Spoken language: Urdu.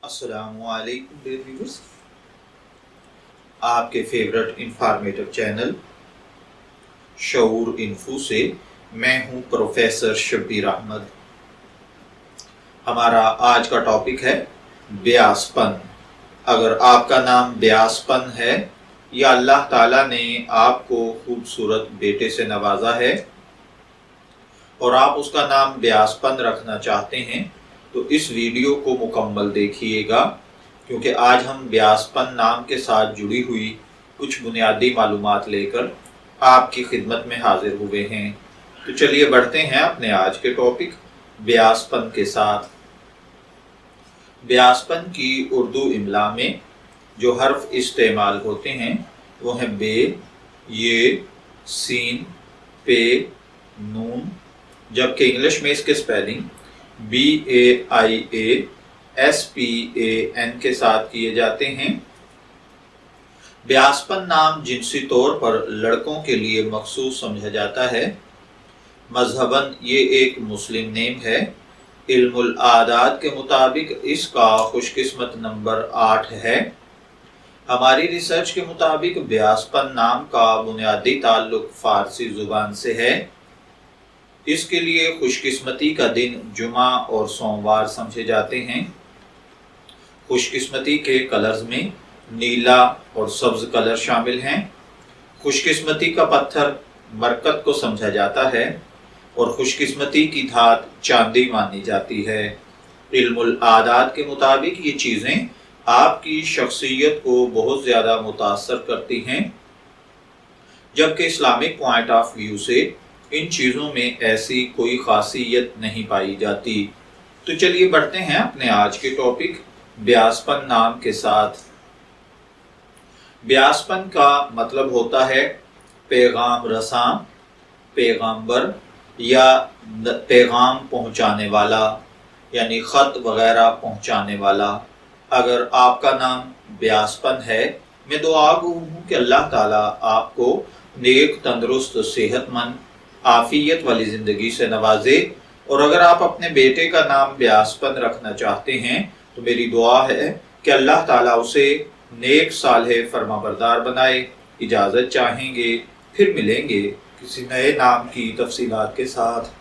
السلام علیکم ڈیئر ویورز، آپ کے فیورٹ انفارمیٹو چینل شعور انفو سے میں ہوں پروفیسر شبیر احمد۔ ہمارا آج کا ٹاپک ہے بیاس پن۔ اگر آپ کا نام بیاس پن ہے یا اللہ تعالیٰ نے آپ کو خوبصورت بیٹے سے نوازا ہے اور آپ اس کا نام بیاس پن رکھنا چاہتے ہیں تو اس ویڈیو کو مکمل دیکھیے گا، کیونکہ آج ہم بیاس پن نام کے ساتھ جڑی ہوئی کچھ بنیادی معلومات لے کر آپ کی خدمت میں حاضر ہوئے ہیں۔ تو چلیے بڑھتے ہیں اپنے آج کے ٹاپک بیاس پن کے ساتھ۔ بیاس پن کی اردو املا میں جو حرف استعمال ہوتے ہیں وہ ہیں بے، یہ، سین، پے، نون، جبکہ انگلش میں اس کے سپیلنگ BAIASPAN کے ساتھ کیے جاتے ہیں۔ بیاس پن نام جنسی طور پر لڑکوں کے لیے مخصوص سمجھا جاتا ہے۔ مذہباً یہ ایک مسلم نیم ہے۔ علم العادات کے مطابق اس کا خوش قسمت نمبر 8 ہے۔ ہماری ریسرچ کے مطابق بیاس پن نام کا بنیادی تعلق فارسی زبان سے ہے۔ اس کے لیے خوش قسمتی کا دن جمعہ اور سوموار سمجھے جاتے ہیں۔ خوش قسمتی کے کلرز میں نیلا اور سبز کلر شامل ہیں۔ خوش قسمتی کا پتھر برکت کو سمجھا جاتا ہے اور خوش قسمتی کی دھات چاندی مانی جاتی ہے۔ علم العادات کے مطابق یہ چیزیں آپ کی شخصیت کو بہت زیادہ متاثر کرتی ہیں، جبکہ اسلامک پوائنٹ آف ویو سے ان چیزوں میں ایسی کوئی خاصیت نہیں پائی جاتی۔ تو چلیے بڑھتے ہیں اپنے آج کے ٹاپک بیاس پن نام کے ساتھ۔ بیاس پن کا مطلب ہوتا ہے پیغام رساں، پیغامبر یا پیغام پہنچانے والا، یعنی خط وغیرہ پہنچانے والا۔ اگر آپ کا نام بیاس پن ہے، میں دعا گو ہوں کہ اللہ تعالیٰ آپ کو نیک، تندرست، صحت مند، عافیت والی زندگی سے نوازے، اور اگر آپ اپنے بیٹے کا نام بیاس پن رکھنا چاہتے ہیں تو میری دعا ہے کہ اللہ تعالیٰ اسے نیک، صالح، فرما بردار بنائے۔ اجازت چاہیں گے، پھر ملیں گے کسی نئے نام کی تفصیلات کے ساتھ۔